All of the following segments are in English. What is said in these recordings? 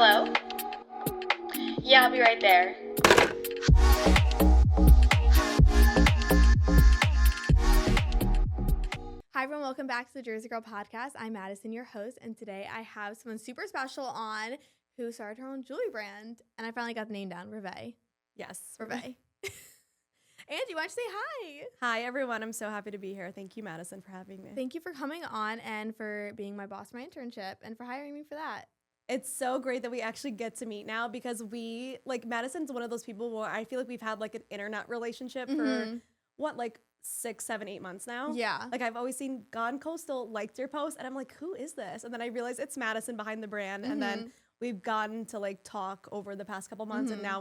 Hello? Yeah, I'll be right there. Hi everyone, welcome back to the Jersey Girl Podcast. I'm Madison, your host, and today I have someone super special on who started her own jewelry brand, and I finally got the name down, Rêves. Yes. Rêves. Angie, why don't you say hi? Hi, everyone. I'm so happy to be here. Thank you, Madison, for having me. Thank you for coming on and for being my boss for my internship and for hiring me for that. It's so great that we actually get to meet now because Madison's one of those people where I feel like we've had like an internet relationship for 6, 7, 8 months now. Yeah. Like I've always seen Gone Coastal liked your post and I'm like, who is this? And then I realized it's Madison behind the brand. And then we've gotten to like talk over the past couple months and now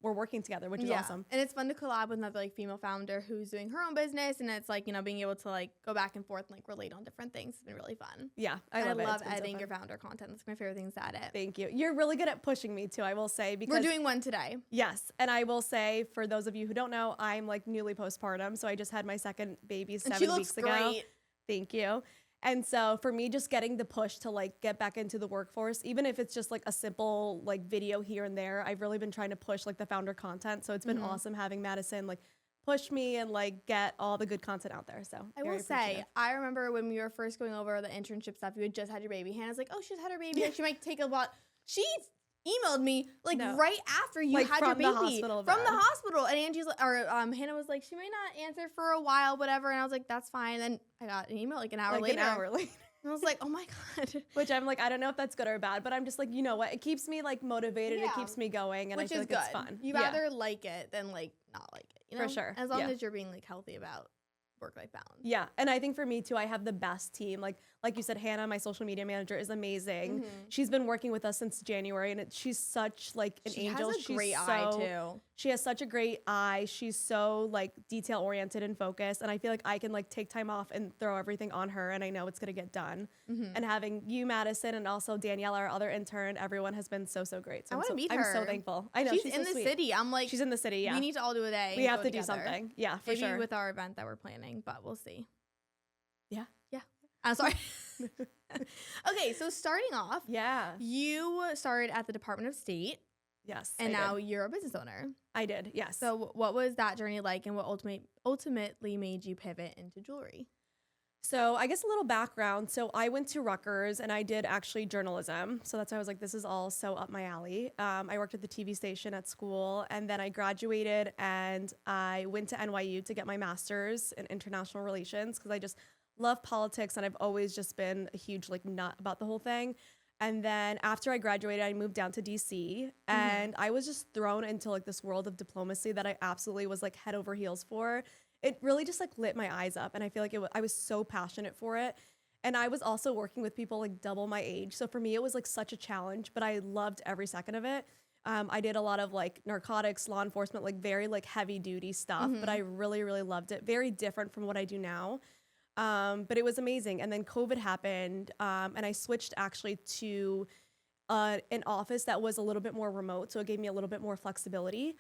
we're working together, which is awesome. And it's fun to collab with another like female founder who's doing her own business, and it's like, you know, being able to like go back and forth and like relate on different things has been really fun. Yeah, I love It's been editing so your founder content. That's my favorite things to edit. Thank you. You're really good at pushing me too, I will say, because we're doing one today. Yes. And I will say, for those of you who don't know, I'm like newly postpartum. So I just had my second baby 7 weeks ago. Great. Thank you. And so for me, just getting the push to like get back into the workforce, even if it's just like a simple like video here and there, I've really been trying to push like the founder content. So it's been awesome having Madison like push me and like get all the good content out there. So I will say, I remember when we were first going over the internship stuff, you had just had your baby. Hannah's like, oh, she's had her baby. Like, she might take a lot. She emailed me right after you had your baby from the hospital, and Angie's like, or Hannah was like, she may not answer for a while, whatever. And I was like, that's fine. And then I got an email like an hour later. And I was like, oh my God. Which I'm like, I don't know if that's good or bad, but I'm just like, you know what? It keeps me like motivated. It keeps me going. And I feel like it's fun. You rather like it than like not like it. You know? For sure. As long as you're being like healthy about work-life balance. Yeah. And I think for me too, I have the best team. Like you said, Hannah, my social media manager, is amazing. She's been working with us since January, and she's such like an angel. She has a great eye too. She has such a great eye. She's so like detail oriented and focused. And I feel like I can like take time off and throw everything on her, and I know it's gonna get done. And having you, Madison, and also Danielle, our other intern, everyone has been so great. So I want to meet her. I'm so thankful. I know she's she's in so the sweet. city. I'm like, she's in the city. Yeah, we need to all do a day. We have to together. do something. Yeah, for Maybe sure. with our event that we're planning, but we'll see. Yeah. I'm sorry. Okay, so starting off, you started at the Department of State. Yes. And now you're a business owner. I did, yes. So what was that journey like, and what ultimately made you pivot into jewelry? So I guess a little background. So I went to Rutgers and I did actually journalism. So that's why I was like, this is all so up my alley. I worked at the TV station at school, and then I graduated and I went to NYU to get my master's in international relations because I just love politics, and I've always just been a huge like nut about the whole thing. And then after I graduated, I moved down to DC, and I was just thrown into like this world of diplomacy that I absolutely was like head over heels for. It really just like lit my eyes up, and I feel like I was so passionate for it. And I was also working with people like double my age. So for me, it was like such a challenge, but I loved every second of it. I did a lot of like narcotics, law enforcement, like very like heavy duty stuff, but I really, really loved it. Very different from what I do now. But it was amazing. And then COVID happened, and I switched actually to an office that was a little bit more remote. So it gave me a little bit more flexibility.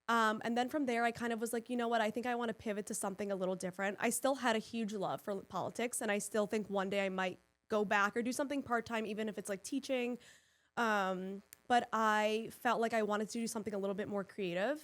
And then from there, I kind of was like, you know what? I think I want to pivot to something a little different. I still had a huge love for politics, and I still think one day I might go back or do something part-time, even if it's like teaching. But I felt like I wanted to do something a little bit more creative.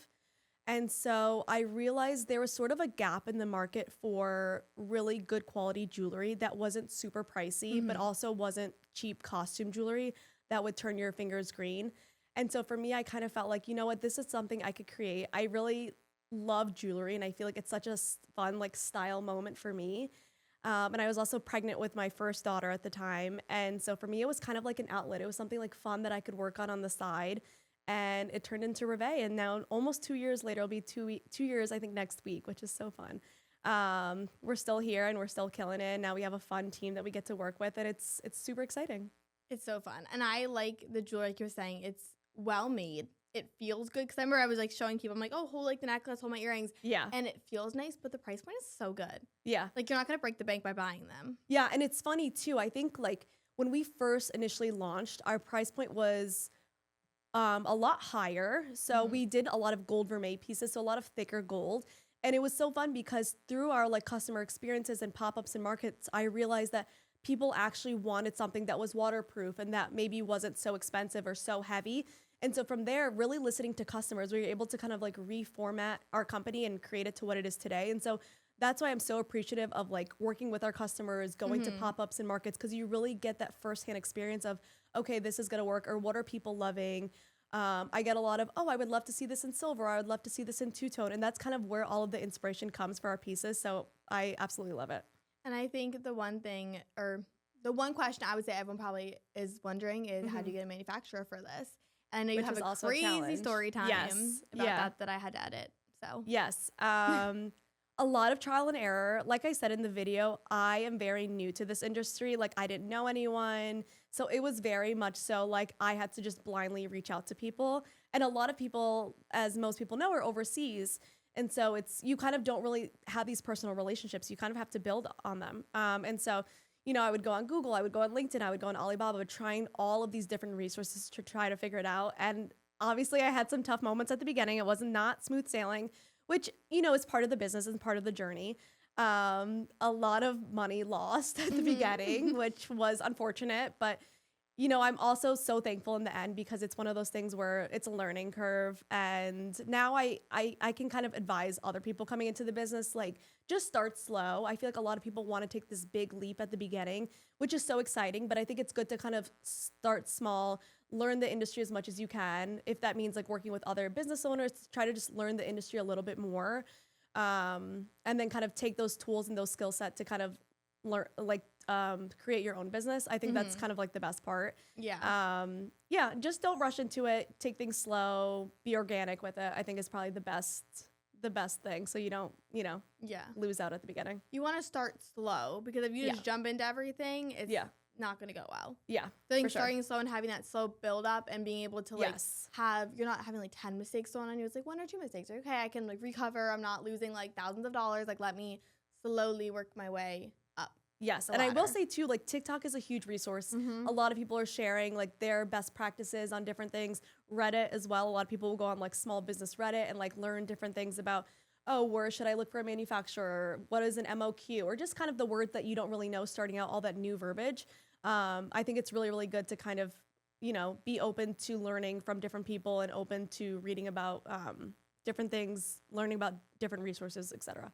And so I realized there was sort of a gap in the market for really good quality jewelry that wasn't super pricey, but also wasn't cheap costume jewelry that would turn your fingers green. And so for me, I kind of felt like, you know what, this is something I could create. I really love jewelry, and I feel like it's such a fun like style moment for me. And I was also pregnant with my first daughter at the time. And so for me, it was kind of like an outlet. It was something like fun that I could work on the side. And it turned into Rêves, and now almost 2 years later, it'll be 2 years, I think, next week, which is so fun. We're still here, and we're still killing it. Now we have a fun team that we get to work with, and it's super exciting. It's so fun. And I like the jewelry, like you were saying, it's well made. It feels good, because I remember I was like showing people, I'm like, oh, hold like the necklace, hold my earrings. Yeah. And it feels nice, but the price point is so good. Yeah. Like, you're not going to break the bank by buying them. Yeah, and it's funny, too. I think, like, when we first initially launched, our price point was a lot higher. So we did a lot of gold vermeil pieces, so a lot of thicker gold. And it was so fun because through our like customer experiences and pop-ups and markets, I realized that people actually wanted something that was waterproof and that maybe wasn't so expensive or so heavy. And so from there, really listening to customers, we were able to kind of like reformat our company and create it to what it is today. And so that's why I'm so appreciative of like working with our customers, going to pop-ups and markets, because you really get that firsthand experience of, okay, this is going to work, or what are people loving? I get a lot of, oh, I would love to see this in silver. Or I would love to see this in two-tone. And that's kind of where all of the inspiration comes for our pieces. So I absolutely love it. And I think the one thing, or the one question I would say everyone probably is wondering is, how do you get a manufacturer for this? And I know you have a crazy story time about that I had to edit. So yes, a lot of trial and error. Like I said in the video, I am very new to this industry. Like I didn't know anyone. So it was very much so like I had to just blindly reach out to people. And a lot of people, as most people know, are overseas. And so you kind of don't really have these personal relationships. You kind of have to build on them. And so, you know, I would go on Google, I would go on LinkedIn, I would go on Alibaba, trying all of these different resources to try to figure it out. And obviously I had some tough moments at the beginning. It was not smooth sailing, which, you know, is part of the business and part of the journey. A lot of money lost at the beginning, which was unfortunate, but you know, I'm also so thankful in the end, because it's one of those things where it's a learning curve. And now I can kind of advise other people coming into the business, like, just start slow. I feel like a lot of people want to take this big leap at the beginning, which is so exciting. But I think it's good to kind of start small, learn the industry as much as you can. If that means like working with other business owners, try to just learn the industry a little bit more. And then kind of take those tools and those skill set to kind of learn, like, create your own business. I think that's kind of like the best part. Yeah. Yeah. Just don't rush into it. Take things slow, be organic with it. I think is probably the best thing. So you don't, you know, lose out at the beginning. You want to start slow, because if you just jump into everything, it's not going to go well. Yeah. So I think starting slow and having that slow build up and being able to like you're not having like 10 mistakes thrown on you. It's like 1 or 2 mistakes. Okay, I can like recover. I'm not losing like thousands of dollars. Like, let me slowly work my way up. Yes. And I will say too, like, TikTok is a huge resource. A lot of people are sharing like their best practices on different things. Reddit as well. A lot of people will go on like small business Reddit and like learn different things about, oh, where should I look for a manufacturer? What is an MOQ? Or just kind of the words that you don't really know starting out, all that new verbiage. I think it's really, really good to kind of, you know, be open to learning from different people and open to reading about different things, learning about different resources, etc.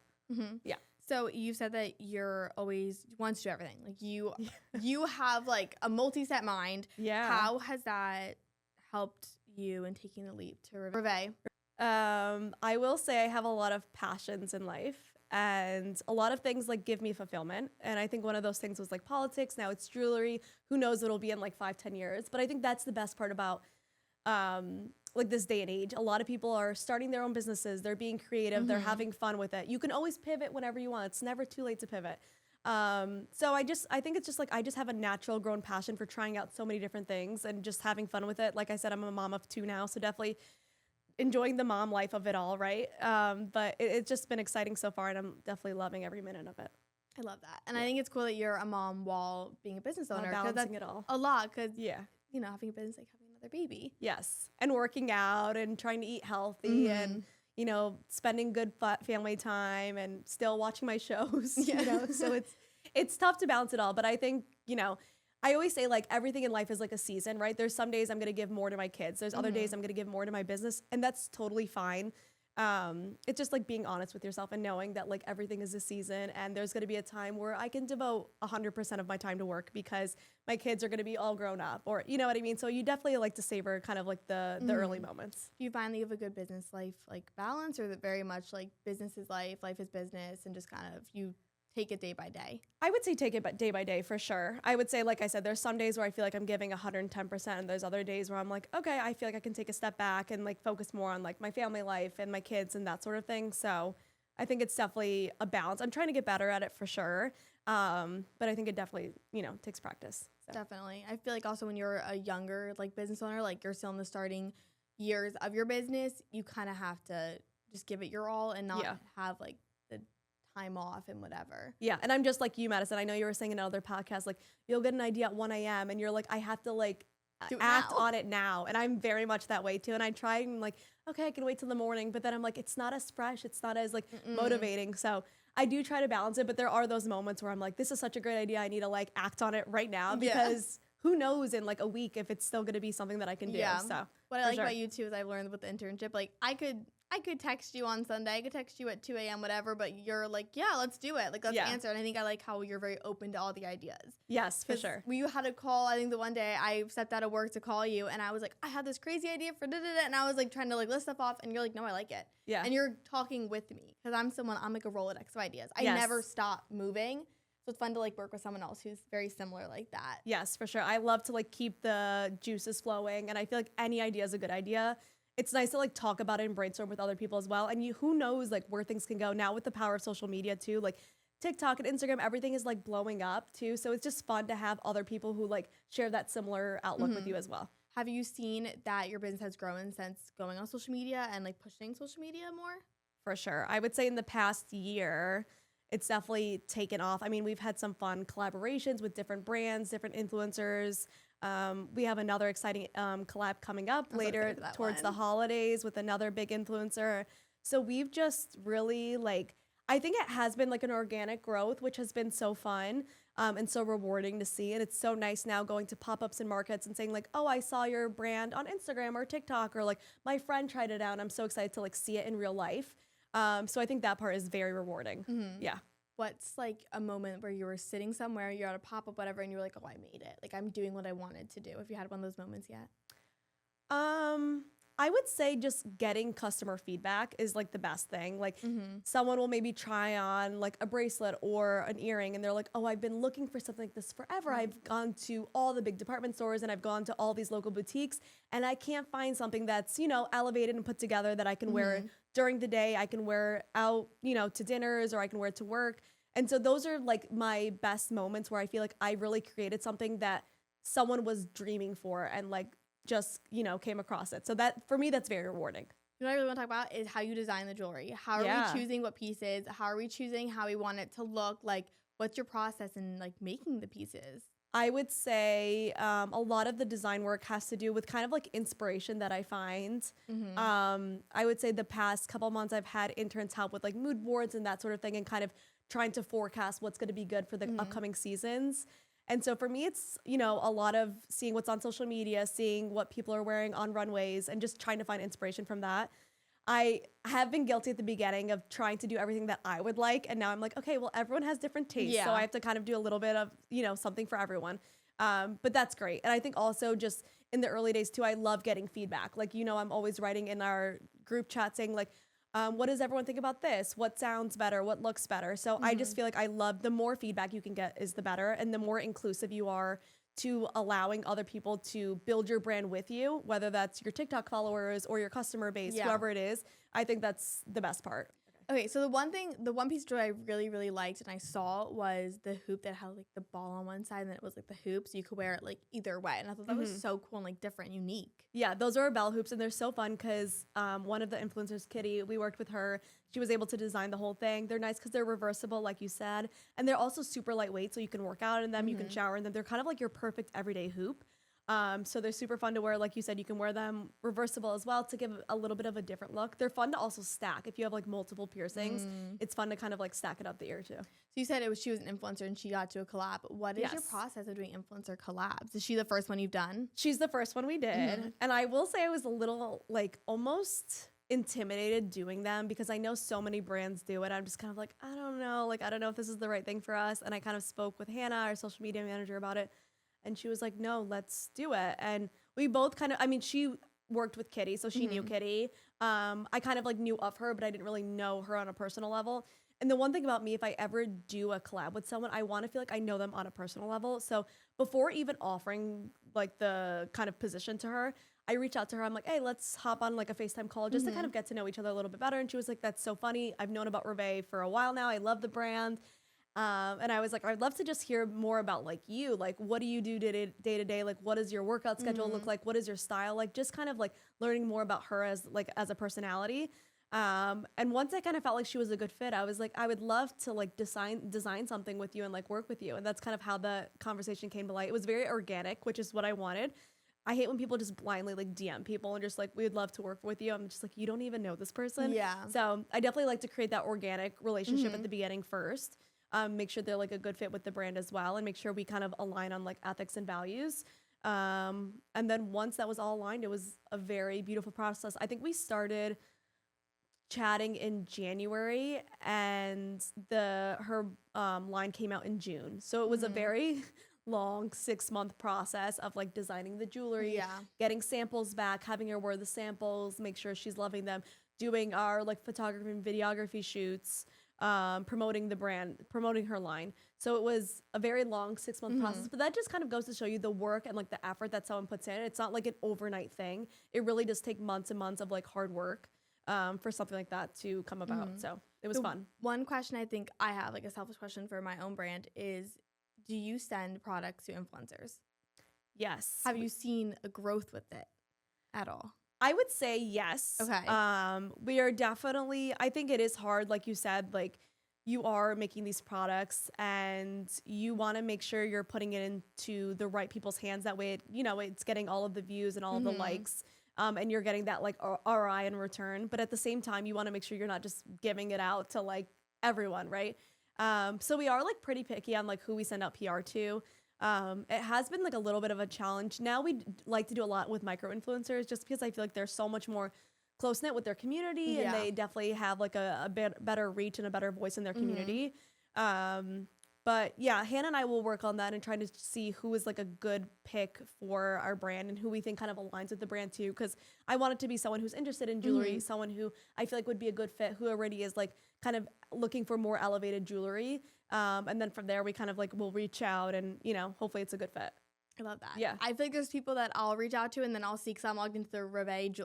Yeah. So you said that you're always wants to do everything. Like you have like a multi-set mind. Yeah. How has that helped you in taking the leap to Rêves? I will say I have a lot of passions in life, and a lot of things like give me fulfillment. And I think one of those things was like politics. Now it's jewelry. Who knows what it'll be in like 5-10 years. But I think that's the best part about like this day and age. A lot of people are starting their own businesses. They're being creative. They're having fun with it. You can always pivot whenever you want. It's never too late to pivot. So I think it's just like, I just have a natural grown passion for trying out so many different things and just having fun with it. Like I said, I'm a mom of 2 now, so definitely enjoying the mom life of it all, right? But it's just been exciting so far, and I'm definitely loving every minute of it. I love that. And I think it's cool that you're a mom while being a business owner. Balancing it all. A lot, because, you know, having a business, like having another baby. Yes. And working out and trying to eat healthy and, you know, spending good family time and still watching my shows, you know? So it's tough to balance it all. But I think, you know, I always say like everything in life is like a season, right? There's some days I'm going to give more to my kids. There's other days I'm going to give more to my business, and that's totally fine. It's just like being honest with yourself and knowing that like everything is a season, and there's going to be a time where I can devote 100% of my time to work because my kids are going to be all grown up, or you know what I mean? So you definitely like to savor kind of like the early moments. Do you find that you have a good business life like balance, or is it very much like business is life is business, and just kind of you take it day by day? I would say take it day by day for sure. I would say, like I said, there's some days where I feel like I'm giving 110%, and there's other days where I'm like, okay, I feel like I can take a step back and like focus more on like my family life and my kids and that sort of thing. So I think it's definitely a balance. I'm trying to get better at it for sure. But I think it definitely, you know, takes practice. So. Definitely. I feel like also when you're a younger like business owner, like you're still in the starting years of your business, you kind of have to just give it your all and not have like the time off and whatever. Yeah. And I'm just like you, Madison. I know you were saying in another podcast, like you'll get an idea at 1 a.m. and you're like, I have to like act on it now. And I'm very much that way too. And I try and like, okay, I can wait till the morning, but then I'm like, it's not as fresh. It's not as like motivating. So I do try to balance it, but there are those moments where I'm like, this is such a great idea. I need to like act on it right now because who knows in like a week if it's still going to be something that I can do. So what I like about you too is I've learned with the internship, like I could text you on Sunday. I could text you at 2 a.m., whatever, but you're like, yeah, let's do it. Like, let's answer. And I think I like how you're very open to all the ideas. Yes, for sure. We had a call, I think the one day I stepped out of work to call you, and I was like, I had this crazy idea for da-da-da, and I was like trying to like list stuff off, and you're like, no, I like it. Yeah. And you're talking with me, because I'm like a Rolodex of ideas. I never stop moving. So it's fun to like work with someone else who's very similar like that. Yes, for sure. I love to like keep the juices flowing, and I feel like any idea is a good idea. It's nice to like talk about it and brainstorm with other people as well. And who knows like where things can go now with the power of social media too. Like TikTok and Instagram, everything is like blowing up too. So it's just fun to have other people who like share that similar outlook with you as well. Have you seen that your business has grown since going on social media and like pushing social media more? For sure. I would say in the past year, it's definitely taken off. I mean, we've had some fun collaborations with different brands, different influencers. We have another exciting collab coming up later towards the holidays with another big influencer. So we've just really like, I think it has been like an organic growth, which has been so fun and so rewarding to see. And it's so nice now going to pop-ups and markets and saying like, oh, I saw your brand on Instagram or TikTok, or like my friend tried it out. And I'm so excited to like see it in real life. So I think that part is very rewarding. Yeah. What's like a moment where you were sitting somewhere, you're at a pop-up, whatever, and you were like, oh, I made it. Like, I'm doing what I wanted to do. Have you had one of those moments yet? I would say just getting customer feedback is like the best thing. Like someone will maybe try on like a bracelet or an earring, and they're like, oh, I've been looking for something like this forever. I've gone to all the big department stores and I've gone to all these local boutiques, and I can't find something that's, you know, elevated and put together that I can wear during the day. I can wear out, you know, to dinners, or I can wear it to work. And so those are like my best moments where I feel like I really created something that someone was dreaming for and like just, you know, came across it. So that for me, that's very rewarding. You know what I really want to talk about is how you design the jewelry. How are we choosing what pieces? How are we choosing how we want it to look? Like, what's your process in like making the pieces? I would say a lot of the design work has to do with kind of like inspiration that I find. I would say the past couple months I've had interns help with like mood boards and that sort of thing, and kind of trying to forecast what's going to be good for the upcoming seasons. And so for me, it's, you know, a lot of seeing what's on social media, seeing what people are wearing on runways, and just trying to find inspiration from that. I have been guilty at the beginning of trying to do everything that I would like. And now I'm like, okay, well, everyone has different tastes. So I have to kind of do a little bit of, you know, something for everyone. But that's great. And I think also just in the early days too, I love getting feedback. Like, you know, I'm always writing in our group chat saying like, what does everyone think about this? What sounds better? What looks better? So I just feel like I love the more feedback you can get is the better. And the more inclusive you are to allowing other people to build your brand with you, whether that's your TikTok followers or your customer base, whoever it is, I think that's the best part. Okay, so the one piece of jewelry I really, really liked and I saw was the hoop that had like the ball on one side, and then it was like the hoop, so you could wear it like either way. And I thought that was so cool and like different and unique. Yeah, those are bell hoops, and they're so fun because one of the influencers, Kitty, we worked with her. She was able to design the whole thing. They're nice because they're reversible, like you said, and they're also super lightweight, so you can work out in them, you can shower in them. They're kind of like your perfect everyday hoop. So they're super fun to wear. Like you said, you can wear them reversible as well to give a little bit of a different look. They're fun to also stack. If you have like multiple piercings, it's fun to kind of like stack it up the ear too. So you said she was an influencer and she got to a collab. What is your process of doing influencer collabs? Is she the first one you've done? She's the first one we did. And I will say I was a little like almost intimidated doing them because I know so many brands do it. I'm just kind of like, I don't know. Like, I don't know if this is the right thing for us. And I kind of spoke with Hannah, our social media manager, about it. And she was like, no, let's do it. And we both kind of, I mean, she worked with Kitty, so she knew Kitty. I kind of like knew of her, but I didn't really know her on a personal level. And the one thing about me, if I ever do a collab with someone, I want to feel like I know them on a personal level. So before even offering like the kind of position to her, I reached out to her. I'm like, hey, let's hop on like a FaceTime call just to kind of get to know each other a little bit better. And she was like, that's so funny. I've known about Rêves for a while now. I love the brand. And I was like, I'd love to just hear more about like you, like, what do you do day to day? Like, what does your workout schedule look like? What is your style? Like, just kind of like learning more about her as a personality. And once I kind of felt like she was a good fit, I was like, I would love to like design something with you and like work with you. And that's kind of how the conversation came to light. It was very organic, which is what I wanted. I hate when people just blindly like DM people and just like, we'd love to work with you. I'm just like, you don't even know this person. Yeah. So I definitely like to create that organic relationship at the beginning first. Make sure they're like a good fit with the brand as well, and make sure we kind of align on like ethics and values. And then once that was all aligned, it was a very beautiful process. I think we started chatting in January, and her line came out in June. So it was a very long 6-month process of like designing the jewelry, getting samples back, having her wear the samples, make sure she's loving them, doing our like photography and videography shoots, promoting the brand, promoting her line. So it was a very long 6-month process, but that just kind of goes to show you the work and like the effort that someone puts in. It's not like an overnight thing. It really does take months and months of like hard work for something like that to come about. So it was fun. One question I think I have, like a selfish question for my own brand, is do you send products to influencers? Yes. Have you seen a growth with it at all? I would say yes. Okay. We are definitely, I think it is hard, like you said, like you are making these products and you want to make sure you're putting it into the right people's hands. That way, it's getting all of the views and all of the likes. And you're getting that like ROI in return. But at the same time, you want to make sure you're not just giving it out to like everyone, right? So we are like pretty picky on like who we send out PR to. It has been like a little bit of a challenge. Now we like to do a lot with micro influencers, just because I feel like they're so much more close knit with their community, and they definitely have like a bit better reach and a better voice in their community. But yeah, Hannah and I will work on that and trying to see who is like a good pick for our brand and who we think kind of aligns with the brand too. Because I want it to be someone who's interested in jewelry, someone who I feel like would be a good fit, who already is like kind of looking for more elevated jewelry. And then from there, we kind of like will reach out and, hopefully it's a good fit. I love that. Yeah. I feel like there's people that I'll reach out to and then I'll see, because I'm logged into the Rêves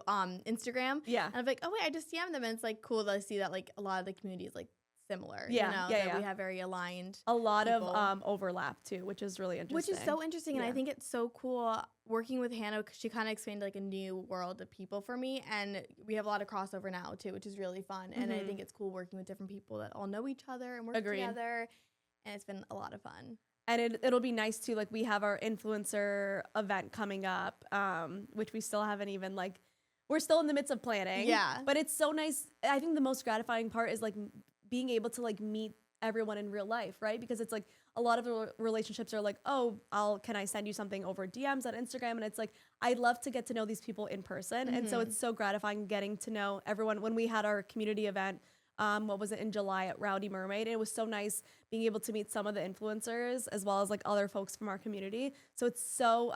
Instagram. Yeah. And I'm like, oh wait, I just DM'd them, and it's like cool to see that like a lot of the community is like similar. Yeah. That we have very aligned. A lot people. of overlap too, which is really interesting. Which is so interesting. And I think it's so cool working with Hannah, because she kind of explained like a new world of people for me. And we have a lot of crossover now too, which is really fun. And I think it's cool working with different people that all know each other and work together. And it's been a lot of fun. And it'll be nice too. Like we have our influencer event coming up, which we still haven't even like, we're still in the midst of planning. Yeah. But it's so nice. I think the most gratifying part is like being able to like meet everyone in real life, right? Because it's like a lot of the relationships are like, oh, can I send you something over DMs on Instagram? And it's like, I'd love to get to know these people in person. And so it's so gratifying getting to know everyone. When we had our community event, what was it, in July at Rowdy Mermaid, and it was so nice being able to meet some of the influencers as well as like other folks from our community. So it's so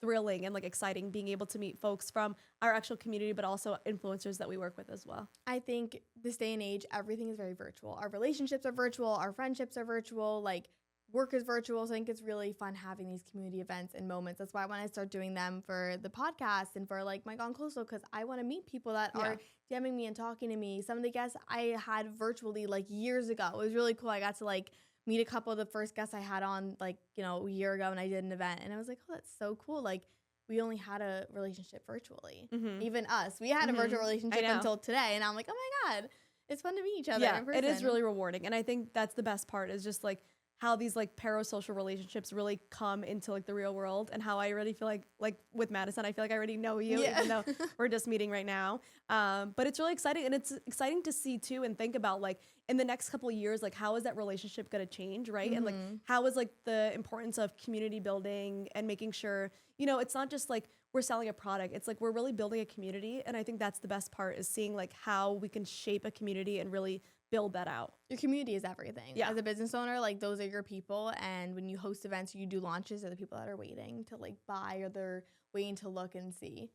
thrilling and like exciting being able to meet folks from our actual community, but also influencers that we work with as well. I think this day and age, everything is very virtual. Our relationships are virtual, our friendships are virtual, like work is virtual. So I think it's really fun having these community events and moments. That's why when I start doing them for the podcast and for like my Gone Coastal, because I want to meet people that are DMing me and talking to me. Some of the guests I had virtually like years ago. It was really cool. I got to like meet a couple of the first guests I had on like, a year ago, and I did an event, and I was like, oh, that's so cool. Like we only had a relationship virtually. Even us, we had a virtual relationship until today, and I'm like, oh my God, it's fun to meet each other in person. It is really rewarding. And I think that's the best part, is just like how these like parasocial relationships really come into like the real world, and how I really feel like with Madison, I feel like I already know you, even though we're just meeting right now. But it's really exciting, and it's exciting to see too and think about like in the next couple of years, like how is that relationship going to change, right? And like how is like the importance of community building and making sure, it's not just like we're selling a product. It's like we're really building a community, and I think that's the best part, is seeing like how we can shape a community and really build that out. Your community is everything. As a business owner, like those are your people, and when you host events or you do launches, they're the people that are waiting to like buy, or they're waiting to look and see.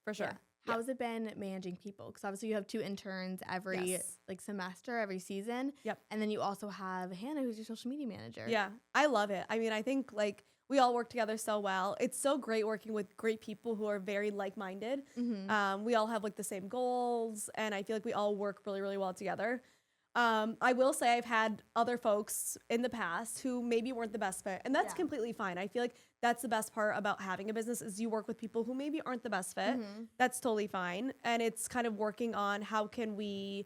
For sure. How has it been managing people? Because obviously you have 2 interns every like semester, every season. And then you also have Hannah, who's your social media manager. Yeah, I love it. I mean, I think like we all work together so well. It's so great working with great people who are very like-minded. We all have like the same goals, and I feel like we all work really, really well together. I will say I've had other folks in the past who maybe weren't the best fit, and that's completely fine. I feel like that's the best part about having a business, is you work with people who maybe aren't the best fit. That's totally fine. And it's kind of working on how can we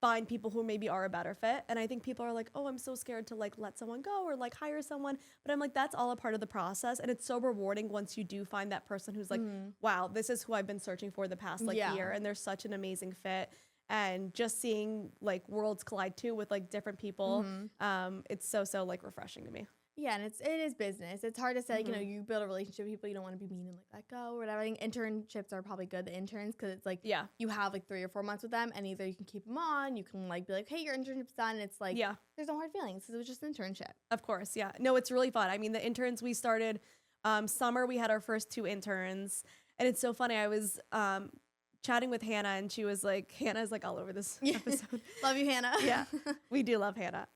find people who maybe are a better fit. And I think people are like, oh, I'm so scared to like let someone go or like hire someone. But I'm like, that's all a part of the process. And it's so rewarding once you do find that person who's like, wow, this is who I've been searching for the past like year. And they're such an amazing fit. And just seeing like worlds collide too with like different people. It's so like refreshing to me. Yeah, and it is business. It's hard to say, like, you know, you build a relationship with people, you don't want to be mean and like let go or whatever. I think internships are probably good, the interns, because it's like you have like 3 or 4 months with them, and either you can keep them on, you can like be like, hey, your internship's done. And it's like, there's no hard feelings. It was just an internship. Of course, yeah. No, it's really fun. I mean, the interns we started summer, we had our first 2 interns, and it's so funny. I was chatting with Hannah, and she was like, Hannah's like all over this episode. Love you, Hannah. Yeah, we do love Hannah.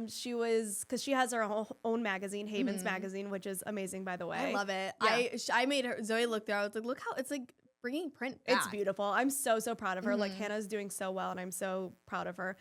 She was, because she has her own magazine, Havens Magazine, which is amazing, by the way. I love it. Yeah. I made her, Zoe looked there. I was like, look how it's like bringing print back. It's beautiful. I'm so proud of her. Like Hannah's doing so well, and I'm so proud of her.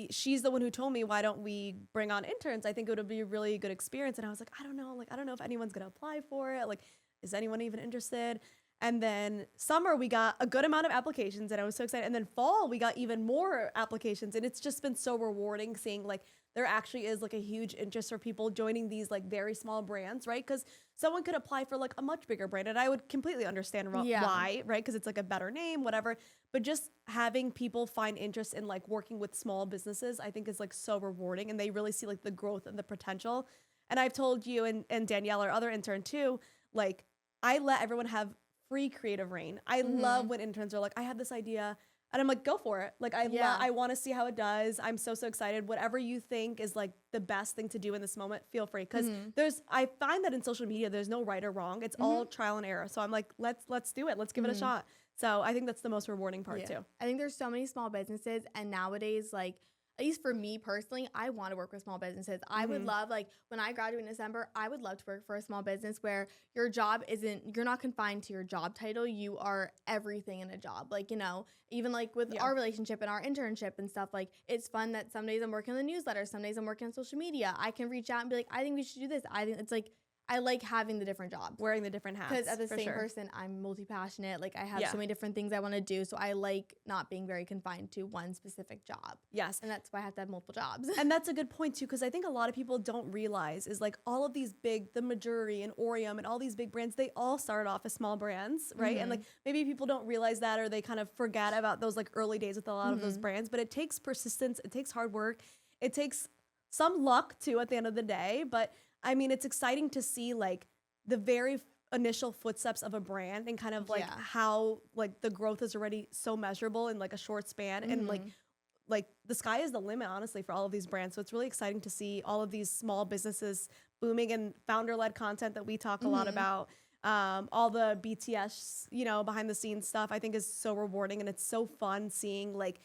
She's the one who told me, why don't we bring on interns? I think it would be a really good experience. And I was like, I don't know if anyone's gonna apply for it. Like, is anyone even interested? And then summer, we got a good amount of applications, and I was so excited. And then fall, we got even more applications. And it's just been so rewarding seeing like there actually is like a huge interest for people joining these like very small brands, right? Because someone could apply for like a much bigger brand, and I would completely understand why, right? Because it's like a better name, whatever. But just having people find interest in like working with small businesses, I think is like so rewarding, and they really see like the growth and the potential. And I've told you and Danielle, our other intern too, like I let everyone have free creative reign. I love when interns are like, I have this idea, and I'm like, go for it. Like I want to see how it does. I'm so excited. Whatever you think is like the best thing to do in this moment, feel free. Because I find that in social media, there's no right or wrong. It's all trial and error. So I'm like, let's do it. Let's give it a shot. So I think that's the most rewarding part too. I think there's so many small businesses, and nowadays, like, at least for me personally, I want to work with small businesses. I would love, like, when I graduate in December, I would love to work for a small business where your job you're not confined to your job title. You are everything in a job. Like, you know, even like with our relationship and our internship and stuff, like, it's fun that some days I'm working on the newsletter, some days I'm working on social media. I can reach out and be like, I think we should do this. I think it's like, I like having the different jobs. Wearing the different hats. Because as the same person, I'm multi-passionate. Like, I have so many different things I want to do. So I like not being very confined to one specific job. Yes. And that's why I have to have multiple jobs. And that's a good point too, because I think a lot of people don't realize is like all of these big, the Majuri and Orium and all these big brands, they all started off as small brands, right? And like maybe people don't realize that, or they kind of forget about those like early days with a lot of those brands. But it takes persistence. It takes hard work. It takes some luck too at the end of the day. But I mean, it's exciting to see like the very initial footsteps of a brand, and kind of like how like the growth is already so measurable in like a short span, and like the sky is the limit, honestly, for all of these brands. So it's really exciting to see all of these small businesses booming, and founder-led content that we talk a lot about. All the BTS, you know, behind the scenes stuff, I think is so rewarding, and it's so fun seeing like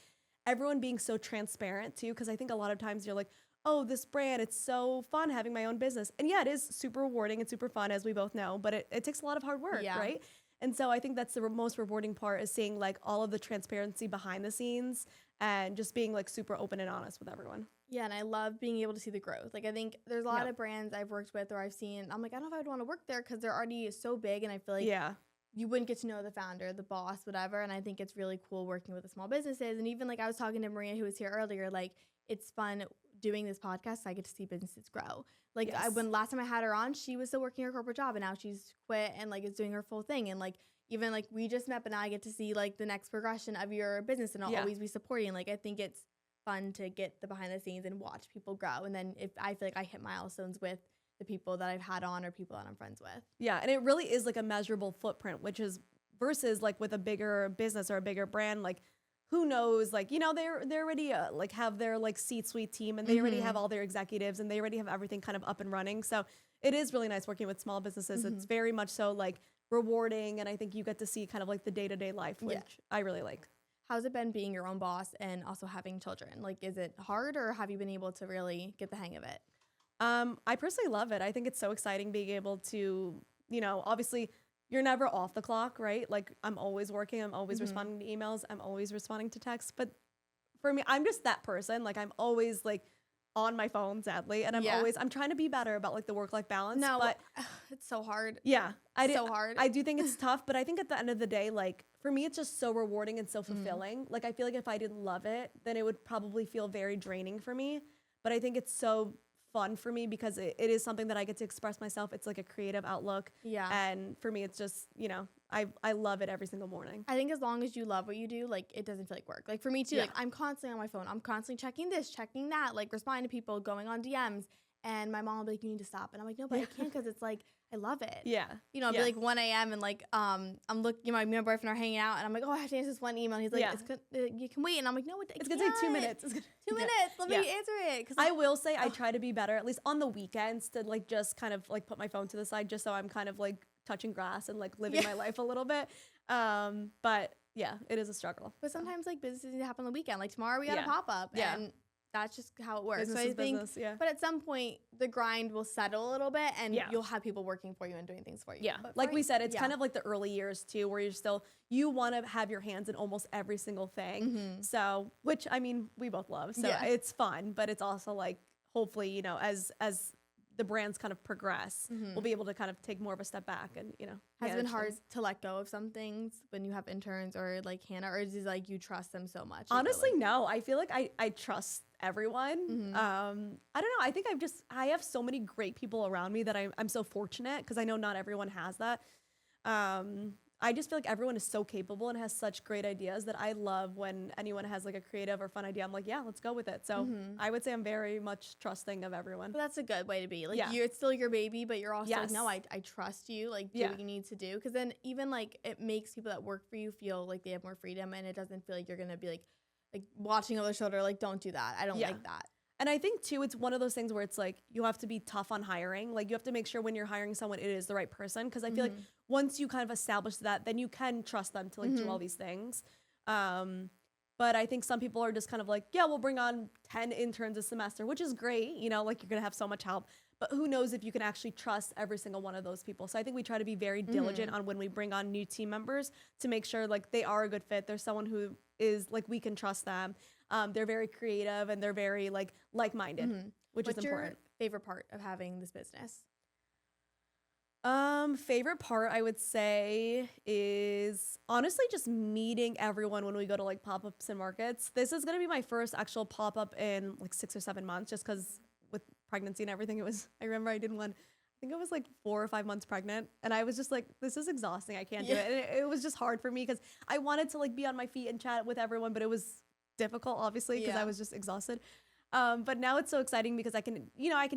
everyone being so transparent too. Because I think a lot of times you're like, oh, this brand, it's so fun having my own business. And yeah, it is super rewarding and super fun, as we both know, but it takes a lot of hard work, right? And so I think that's the most rewarding part, is seeing like all of the transparency behind the scenes, and just being like super open and honest with everyone. Yeah, and I love being able to see the growth. Like, I think there's a lot of brands I've worked with or I've seen, I'm like, I don't know if I would want to work there because they're already so big, and I feel like you wouldn't get to know the founder, the boss, whatever. And I think it's really cool working with the small businesses. And even like I was talking to Maria, who was here earlier, like, it's fun doing this podcast. I get to see businesses grow. Like, when last time I had her on, she was still working her corporate job, and now she's quit and like is doing her full thing. And like, even like we just met, but now I get to see like the next progression of your business, and I'll always be supporting. Like, I think it's fun to get the behind the scenes and watch people grow. And then if I feel like I hit milestones with the people that I've had on, or people that I'm friends with. Yeah, and it really is like a measurable footprint, which is versus like with a bigger business or a bigger brand, like who knows, like, you know, they're already like have their like C-suite team, and they already have all their executives, and they already have everything kind of up and running. So it is really nice working with small businesses. It's very much so like rewarding, and I think you get to see kind of like the day-to-day life, which I really like. How's it been being your own boss and also having children? Like, is it hard, or have you been able to really get the hang of it? I personally love it. I think it's so exciting being able to, you know, obviously you're never off the clock, right? Like, I'm always working. I'm always responding to emails. I'm always responding to texts. But for me, I'm just that person. Like, I'm always like on my phone, sadly. And I'm trying to be better about like the work-life balance. No, but it's so hard. yeah, hard. I do think it's tough, but I think at the end of the day, like for me, it's just so rewarding and so fulfilling. Like I feel like if I didn't love it, then it would probably feel very draining for me. But I think it's so fun for me because it is something that I get to express myself. It's like a creative outlook. Yeah. And for me, it's just, you know, I love it every single morning. I think as long as you love what you do, like it doesn't feel like work. Like for me too, like I'm constantly on my phone. I'm constantly checking this, checking that, like responding to people, going on DMs. And my mom will be like, you need to stop. And I'm like, no, but I can't because it's like, I love it. Yeah. You know, it'll be like 1 a.m. and like, I'm looking, me and my boyfriend are hanging out and I'm like, oh, I have to answer this one email. And he's like, it's good, you can wait. And I'm like, no, it's going to take 2 minutes. It's 2 minutes. Let me answer it. Cause I will say I try to be better, at least on the weekends, to like just kind of like put my phone to the side just so I'm kind of like touching grass and like living my life a little bit. But yeah, it is a struggle. But sometimes like businesses need to happen on the weekend. Like tomorrow we got a pop up and that's just how it works. Business so I is think, business, but at some point the grind will settle a little bit and you'll have people working for you and doing things for you. Yeah. But like we said, it's kind of like the early years too, where you want to have your hands in almost every single thing. So, which I mean, we both love. So it's fun, but it's also like, hopefully, you know, as the brands kind of progress, we'll be able to kind of take more of a step back and, you know. Has it been hard to let go of some things when you have interns or like Hannah, or is it like you trust them so much? Honestly, no. I feel like I trust everyone. I don't know. I think I have so many great people around me that I'm so fortunate because I know not everyone has that. I just feel like everyone is so capable and has such great ideas that I love when anyone has like a creative or fun idea. I'm like, yeah, let's go with it. So I would say I'm very much trusting of everyone. But that's a good way to be. Like it's still your baby, but you're also like, no, I trust you. Like do what you need to do. Because then even like it makes people that work for you feel like they have more freedom and it doesn't feel like you're going to be like watching over their shoulder. Like, don't do that. I don't like that. And I think too, it's one of those things where it's like, you have to be tough on hiring. Like you have to make sure when you're hiring someone, it is the right person. Cause I feel like once you kind of establish that, then you can trust them to like do all these things. But I think some people are just kind of like, yeah, we'll bring on 10 interns a semester, which is great. You know, like you're going to have so much help, but who knows if you can actually trust every single one of those people. So I think we try to be very diligent on when we bring on new team members to make sure like they are a good fit. There's someone who is like, we can trust them. They're very creative and they're very like-minded, which is important. What's your favorite part of having this business? Favorite part I would say is honestly just meeting everyone when we go to like pop-ups and markets. This is gonna be my first actual pop-up in like 6 or 7 months, just because with pregnancy and everything, I remember I did one. I think I was like 4 or 5 months pregnant and I was just like, this is exhausting. I can't do it. And it was just hard for me because I wanted to like be on my feet and chat with everyone, but it was difficult obviously because I was just exhausted. But now it's so exciting because I can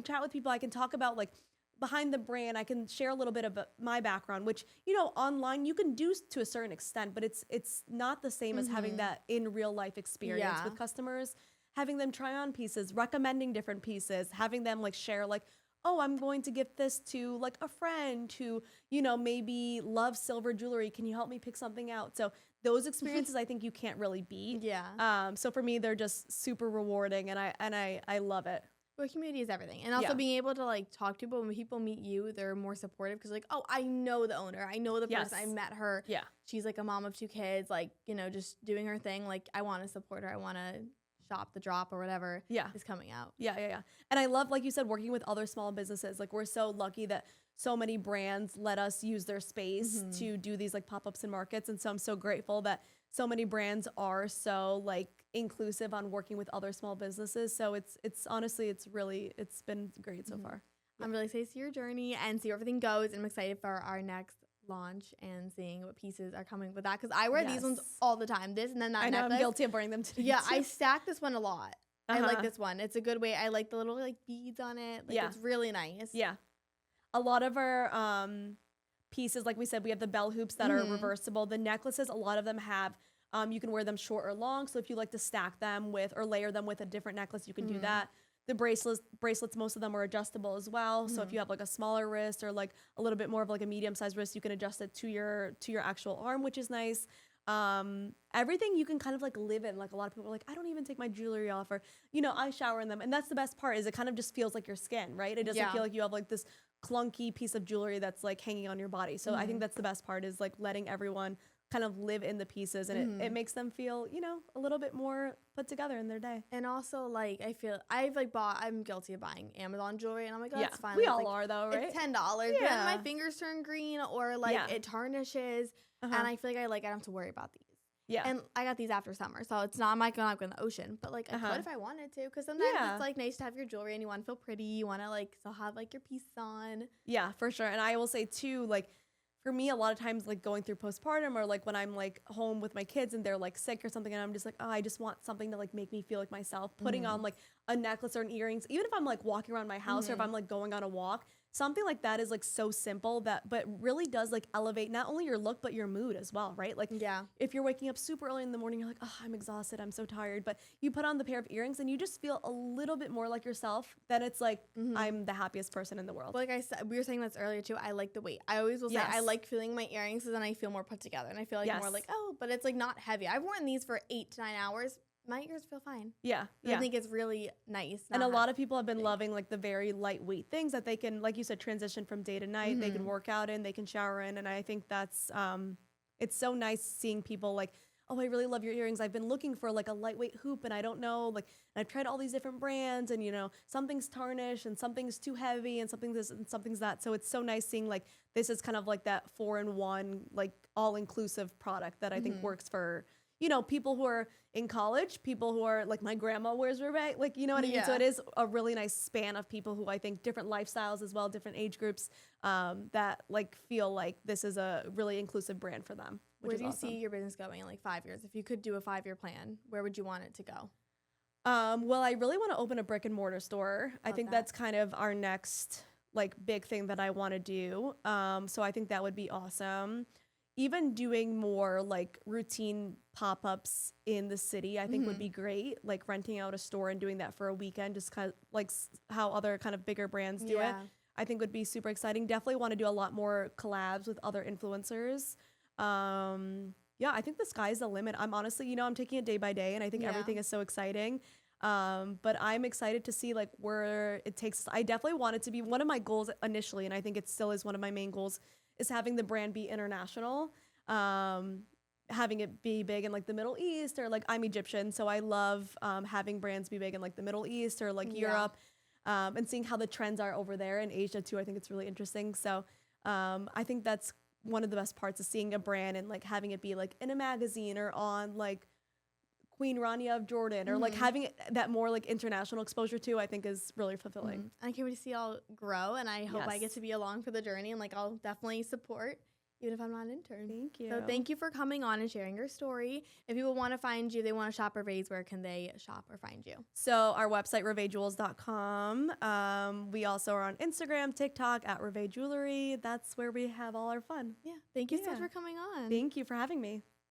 chat with people. I can talk about like behind the brand. I can share a little bit about my background, which, you know, online you can do to a certain extent, but it's not the same as having that in real life experience with customers, having them try on pieces, recommending different pieces, having them like share like, oh, I'm going to gift this to like a friend who, you know, maybe loves silver jewelry. Can you help me pick something out? So those experiences I think you can't really beat. Yeah. So for me, they're just super rewarding and I love it. Well, community is everything. And also being able to like talk to people when people meet you, they're more supportive because like, oh, I know the owner. I know the person. I met her. Yeah. She's like a mom of 2 kids, like, you know, just doing her thing. Like I want to support her. I want to shop the drop or whatever is coming out. Yeah. And I love, like you said, working with other small businesses. Like we're so lucky that so many brands let us use their space to do these like pop-ups and markets. And so I'm so grateful that so many brands are so like inclusive on working with other small businesses. So it's honestly, it's been great so far. I'm really excited to see your journey and see where everything goes. And I'm excited for our next launch and seeing what pieces are coming with that. Cause I wear these ones all the time. This and then that necklace. I'm guilty of wearing them today. Yeah. Too. I stack this one a lot. I like this one. It's a good way. I like the little like beads on it. Like it's really nice. Yeah. A lot of our pieces, like we said, we have the bell hoops that are reversible. The necklaces, a lot of them have, you can wear them short or long. So if you like to stack them with or layer them with a different necklace, you can do that. The bracelets, most of them are adjustable as well. So if you have like a smaller wrist or like a little bit more of like a medium-sized wrist, you can adjust it to your actual arm, which is nice. Everything you can kind of like live in. Like a lot of people are like, I don't even take my jewelry off, or, you know, I shower in them. And that's the best part, is it kind of just feels like your skin, right? It doesn't feel like you have like this clunky piece of jewelry that's like hanging on your body. So I think that's the best part, is like letting everyone kind of live in the pieces, and it makes them feel, you know, a little bit more put together in their day. And also, like, I feel I'm guilty of buying Amazon jewelry, and I'm like, oh, it's fine. We It's all like, are though, right? It's $10, but then my fingers turn green or like it tarnishes, and I feel like I don't have to worry about these. Yeah. And I got these after summer, so it's not, I'm not going to go in the ocean, but like I could if I wanted to, because sometimes it's like nice to have your jewelry and you want to feel pretty, you want to like still have like your piece on. Yeah, for sure. And I will say too, like, for me, a lot of times, like going through postpartum or like when I'm like home with my kids and they're like sick or something, and I'm just like, oh, I just want something to like make me feel like myself. Putting on like a necklace or an earrings, even if I'm like walking around my house or if I'm like going on a walk, something like that is like so simple but really does like elevate not only your look but your mood as well, right? Like if you're waking up super early in the morning, you're like, oh, I'm exhausted, I'm so tired, but you put on the pair of earrings and you just feel a little bit more like yourself. Then it's like I'm the happiest person in the world. Like I said, we were saying this earlier too, I like the weight. I always will say I like feeling my earrings, so then I feel more put together and I feel like more like, oh, but it's like not heavy. I've worn these for 8 to 9 hours. My ears feel fine. Yeah. I think it's really nice. And a lot of people have been loving like the very lightweight things that they can, like you said, transition from day to night. They can work out in, they can shower in. And I think that's, it's so nice seeing people like, oh, I really love your earrings. I've been looking for like a lightweight hoop and I don't know, like, and I've tried all these different brands and, you know, something's tarnished and something's too heavy and something this and something's that. So it's so nice seeing like, this is kind of like that 4-in-1, like all-inclusive product that I think works for, you know, people who are in college, people who are like my grandma wears Rebecca, like, you know what I mean? So it is a really nice span of people who I think different lifestyles as well, different age groups that like feel like this is a really inclusive brand for them. Where do you see your business going in like 5 years? If you could do a 5-year plan, where would you want it to go? Well, I really want to open a brick and mortar store. I think that's kind of our next like big thing that I want to do. So I think that would be awesome. Even doing more like routine pop-ups in the city, I think would be great. Like renting out a store and doing that for a weekend, just kind of like how other kind of bigger brands do it, I think would be super exciting. Definitely want to do a lot more collabs with other influencers. I think the sky's the limit. I'm honestly, you know, I'm taking it day by day and I think everything is so exciting. But I'm excited to see like where it takes. I definitely want it to be one of my goals initially, and I think it still is one of my main goals, is having the brand be international, having it be big in like the Middle East, or like I'm Egyptian, so I love having brands be big in like the Middle East or like Europe, and seeing how the trends are over there in Asia too. I think it's really interesting. So I think that's one of the best parts, of seeing a brand and like having it be like in a magazine or on like Queen Rania of Jordan, or like having that more like international exposure too, I think is really fulfilling. And I can't wait to see y'all grow, and I hope I get to be along for the journey, and like I'll definitely support, even if I'm not an intern. Thank you. So thank you for coming on and sharing your story. If people want to find you, they want to shop Rêves, where can they shop or find you? So our website, revejewels.com. We also are on Instagram, TikTok at Rêves Jewelry. That's where we have all our fun. Yeah. Thank you so much for coming on. Thank you for having me.